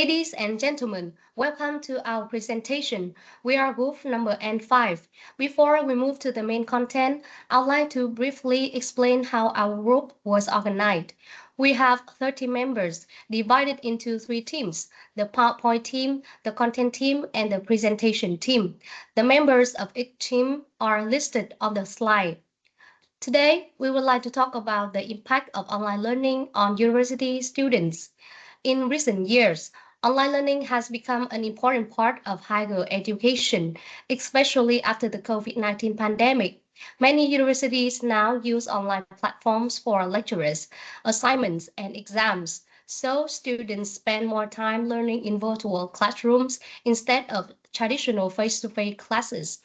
Ladies and gentlemen, welcome to our presentation. We are group number N5. Before we move to the main content, I'd like to briefly explain how our group was organized. We have 30 members divided into three teams: the PowerPoint team, the content team, and the presentation team. The members of each team are listed on the slide. Today, we would like to talk about the impact of online learning on university students. In recent years, online learning has become an important part of higher education, especially after the COVID-19 pandemic. Many universities now use online platforms for lectures, assignments, and exams, so students spend more time learning in virtual classrooms instead of traditional face-to-face classes.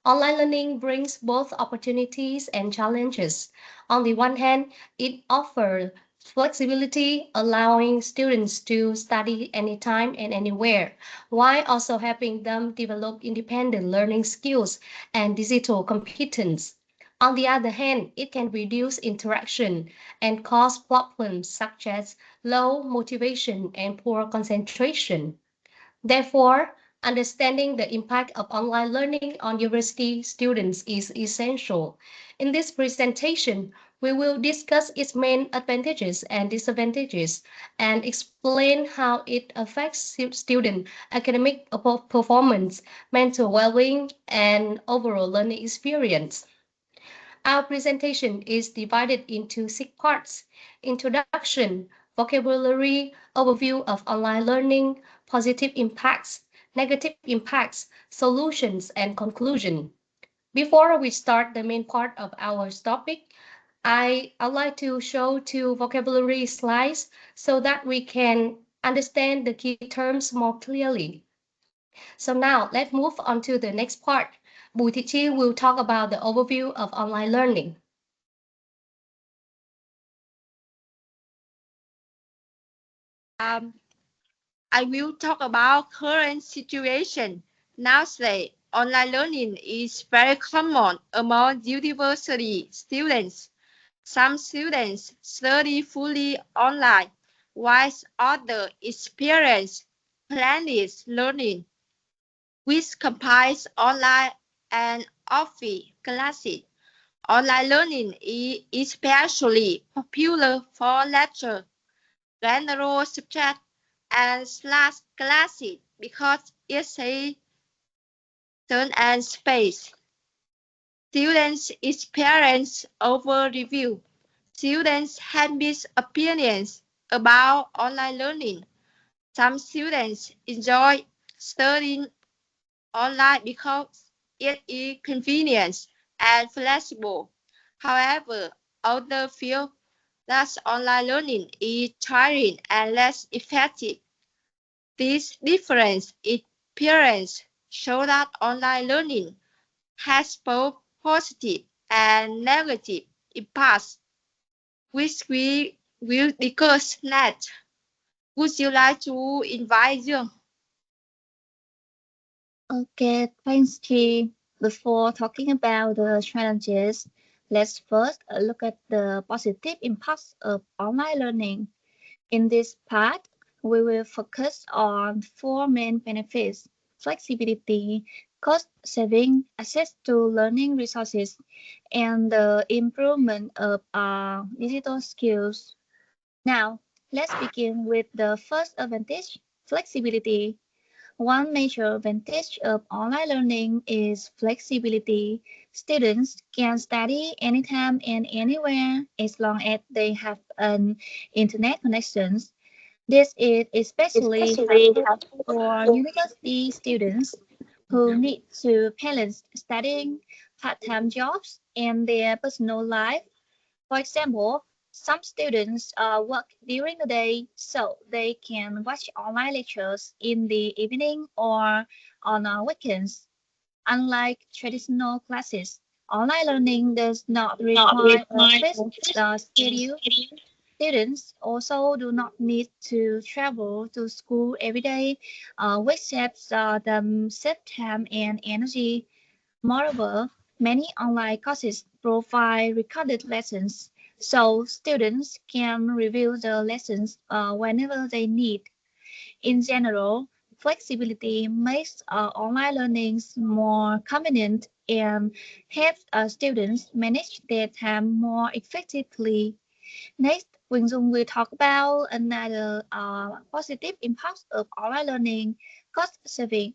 Online learning brings both opportunities and challenges. On the one hand, it offers flexibility, allowing students to study anytime and anywhere, while also helping them develop independent learning skills and digital competence. On the other hand, it can reduce interaction and cause problems such as low motivation and poor concentration. Therefore, understanding the impact of online learning on university students is essential. In this presentation, we will discuss its main advantages and disadvantages and explain how it affects student academic performance, mental well-being, and overall learning experience. Our presentation is divided into six parts: introduction, vocabulary, overview of online learning, positive impacts, negative impacts, solutions, and conclusion. Before we start the main part of our topic, I'd like to show two vocabulary slides so that we can understand the key terms more clearly. So now let's move on to the next part. Bùi Thị Chi will talk about the overview of online learning. Um, I will talk about current situation. Nowadays, online learning is very common among university students. Some students study fully online, while others experience blended learning, which combines online and offline classes. Online learning is especially popular for lecture, general subjects, and slash classes because it's a turn and space. Students experience overview. Students have mixed opinions about online learning. Some students enjoy studying online because it is convenient and flexible. However, others feel that online learning is tiring and less effective. This difference in appearance shows that online learning has both positive and negative impacts, which we will discuss next. Would you like to invite Dương? Okay, thanks, Chi. Before talking about the challenges, let's first look at the positive impacts of online learning. In this part, we will focus on four main benefits: flexibility, cost saving, access to learning resources, and the improvement of our digital skills. Now, let's begin with the first advantage: flexibility. One major advantage of online learning is flexibility. Students can study anytime and anywhere as long as they have an internet connection. This is especially helpful for university students who need to balance studying, part-time jobs, and their personal life. For example, some students work during the day so they can watch online lectures in the evening or on weekends. Unlike traditional classes, online learning does not require a fixed schedule. Students also do not need to travel to school every day, which saves them save time and energy. Moreover, many online courses provide recorded lessons, so students can review the lessons whenever they need. In general, flexibility makes online learning more convenient and helps students manage their time more effectively. Next, Quỳnh Dung will talk about another positive impact of online learning, cost saving.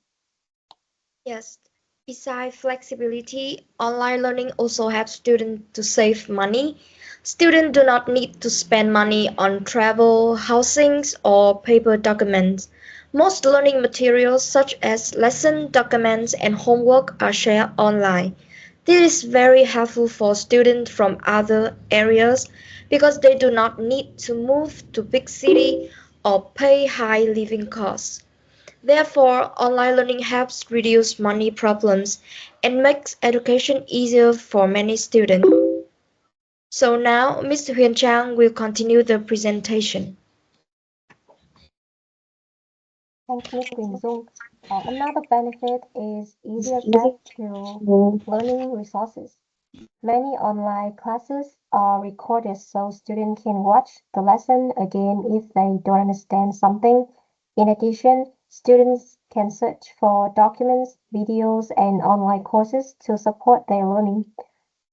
Yes, besides flexibility, online learning also helps students to save money. Students do not need to spend money on travel, housings, or paper documents. Most learning materials, such as lesson documents and homework, are shared online. This is very helpful for students from other areas because they do not need to move to big city or pay high living costs. Therefore, online learning helps reduce money problems and makes education easier for many students. So now, Mr. Huyền Trang will continue the presentation. Thanks, Ms. Quỳnh Dung. Another benefit is easy access to learning resources. Many online classes are recorded so students can watch the lesson again if they don't understand something. In addition, students can search for documents, videos, and online courses to support their learning.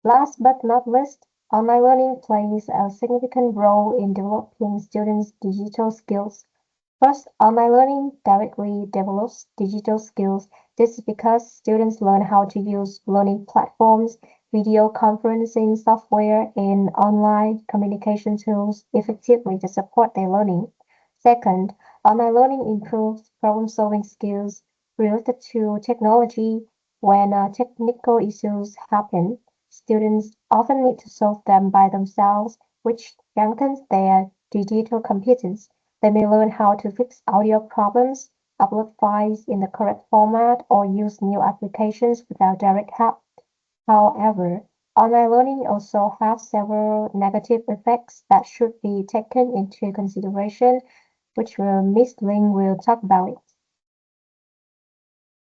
Last but not least, online learning plays a significant role in developing students' digital skills. First, online learning directly develops digital skills. This is because students learn how to use learning platforms, video conferencing software, and online communication tools effectively to support their learning. Second, online learning improves problem-solving skills related to technology. When technical issues happen, students often need to solve them by themselves, which strengthens their digital competence. They may learn how to fix audio problems, upload files in the correct format, or use new applications without direct help. However, online learning also has several negative effects that should be taken into consideration, which Miss Ling will talk about it.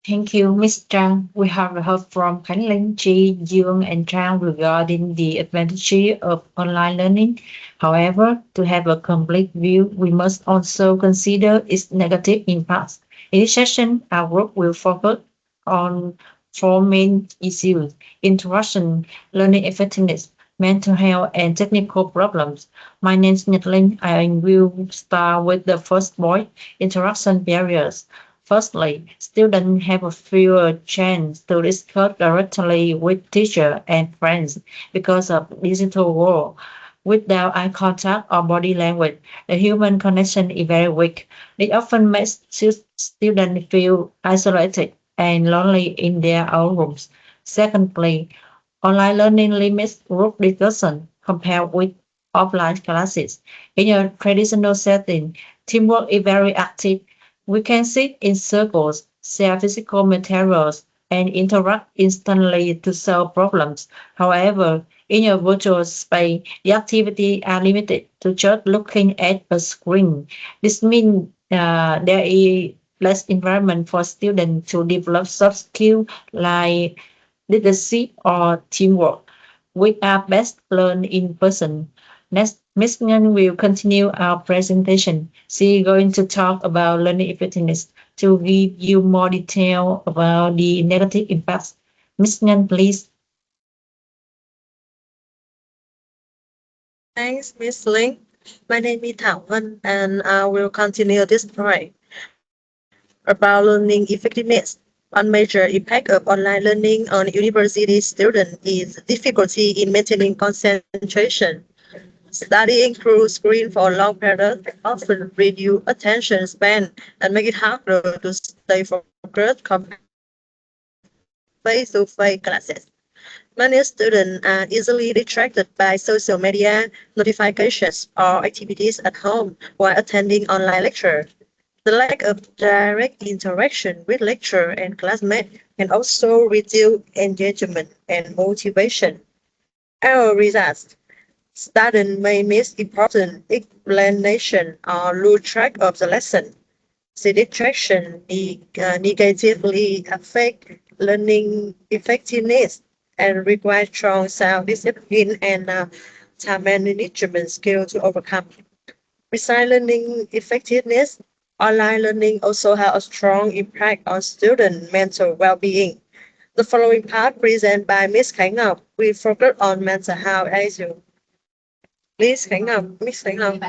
Thank you, Ms. Trang. We have heard from Khánh Linh, Chi, Dương, and Trang regarding the advantages of online learning. However, to have a complete view, we must also consider its negative impacts. In this session, our group will focus on four main issues: interaction, learning effectiveness, mental health, and technical problems. My name is Nhật Linh. I will start with the first point, interaction barriers. Firstly, students have a fewer chance to discuss directly with teacher and friends because of digital world. Without eye contact or body language, the human connection is very weak. It often makes students feel isolated and lonely in their own rooms. Secondly, online learning limits group discussion compared with offline classes. In a traditional setting, teamwork is very active. We can sit in circles, share physical materials, and interact instantly to solve problems. However, in a virtual space, the activities are limited to just looking at a screen. This means there is less environment for students to develop soft skills like leadership or teamwork, which are best learned in person. Next, Ms. Nguyen will continue our presentation. She is going to talk about learning effectiveness to give you more detail about the negative impacts. Ms. Nguyen, please. Thanks, Miss Ling. My name is Thảo Vân, and I will continue this point about learning effectiveness. One major impact of online learning on university students is difficulty in maintaining concentration. Studying through screen for long periods often reduce attention span and make it harder to stay focused compared with face-to-face classes. Many students are easily distracted by social media, notifications, or activities at home while attending online lecture. The lack of direct interaction with lecturer and classmates can also reduce engagement and motivation. As a result, students may miss important explanation or lose track of the lesson. The distraction negatively affect learning effectiveness and require strong self-discipline and time management skills to overcome. Besides learning effectiveness, Online learning also has a strong impact on student mental well-being. The following part presented by Miss Khánh Ngọc, we focus on mental health issues. Miss Khánh Ngọc, Miss Khánh Ngọc.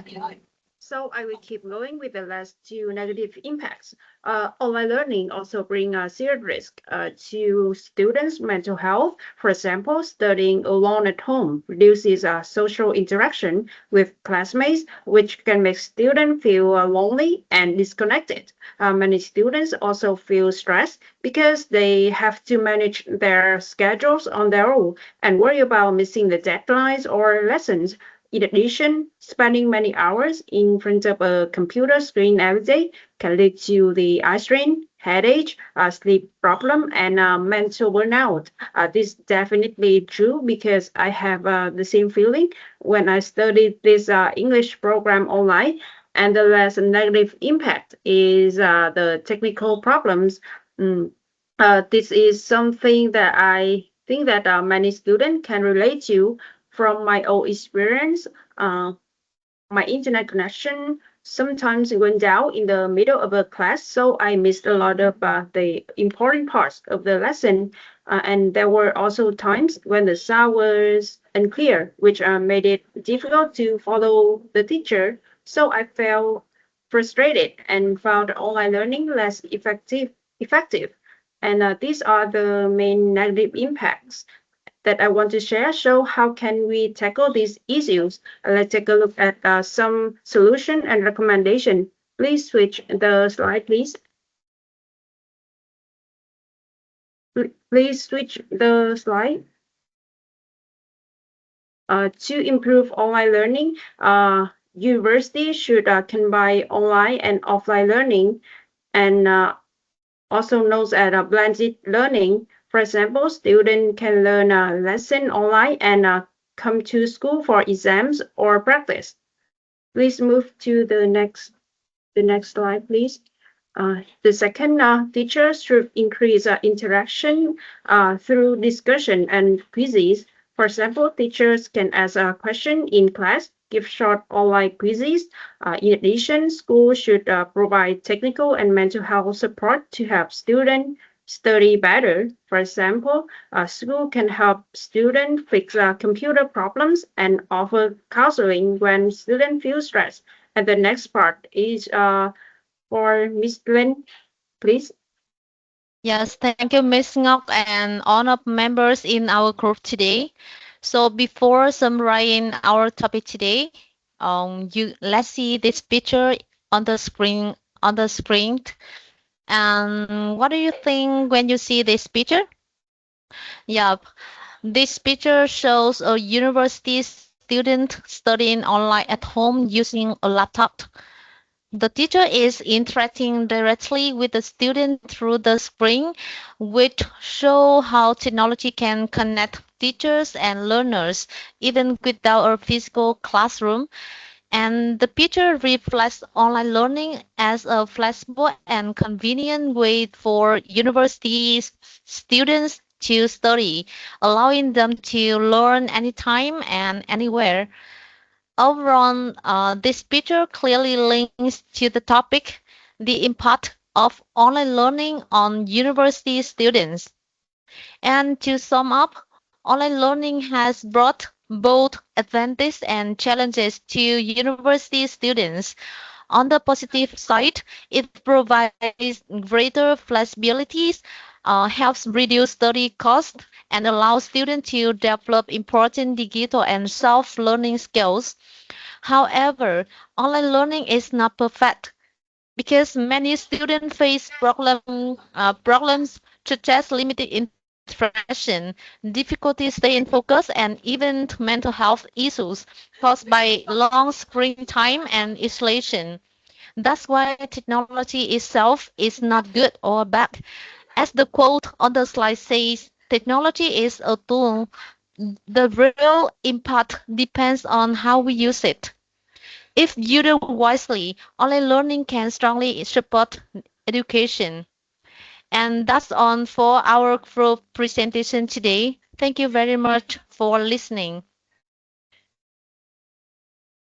So I will keep going with the last two negative impacts. Online learning also bring a serious risk to students' mental health. For example, studying alone at home reduces social interaction with classmates, which can make students feel lonely and disconnected. Many students also feel stressed because they have to manage their schedules on their own and worry about missing the deadlines or lessons. In addition, spending many hours in front of a computer screen every day can lead to the eye strain, headache, sleep problem, and mental burnout. This is definitely true because I have the same feeling when I studied this English program online. And the last negative impact is the technical problems. Mm, this is something that I think that many students can relate to from my own experience. Uh, my internet connection sometimes went down in the middle of a class, so I missed a lot of the important parts of the lesson. And there were also times when the sound was unclear, which made it difficult to follow the teacher. So I felt frustrated and found online learning less effective. And these are the main negative impacts that I want to share. So how can we tackle these issues? Let's take a look at some solution and recommendation. Please switch the slide, please. Please switch the slide. To improve online learning, universities should combine online and offline learning and also known as blended learning. For example, students can learn a lesson online and come to school for exams or practice. Please move to the next slide, please. The second, teachers should increase interaction through discussion and quizzes. For example, teachers can ask a question in class, give short online quizzes. In addition, schools should provide technical and mental health support to help students study better. For example, a school can help students fix computer problems and offer counseling when students feel stressed. And the next part is for Miss Glenn, please. Yes, thank you, Ms. Ngọc, and all of members in our group today. So before summarizing our topic today, let's see this picture on the screen. On the screen, and what do you think when you see this picture? Yep, this picture shows a university student studying online at home using a laptop. The teacher is interacting directly with the student through the screen, which show how technology can connect teachers and learners even without a physical classroom. And the picture reflects online learning as a flexible and convenient way for university students to study, allowing them to learn anytime and anywhere. Overall, this picture clearly links to the topic, the impact of online learning on university students. And to sum up, online learning has brought both advantages and challenges to university students. On the positive side, it provides greater flexibility, helps reduce study costs, and allows students to develop important digital and self-learning skills. However, online learning is not perfect because many students face problems such as limited interaction, difficulty staying focused, and even mental health issues caused by long screen time and isolation. That's why technology itself is not good or bad. As the quote on the slide says, technology is a tool. The real impact depends on how we use it. If used wisely, online learning can strongly support education. And that's all for our group presentation today. Thank you very much for listening.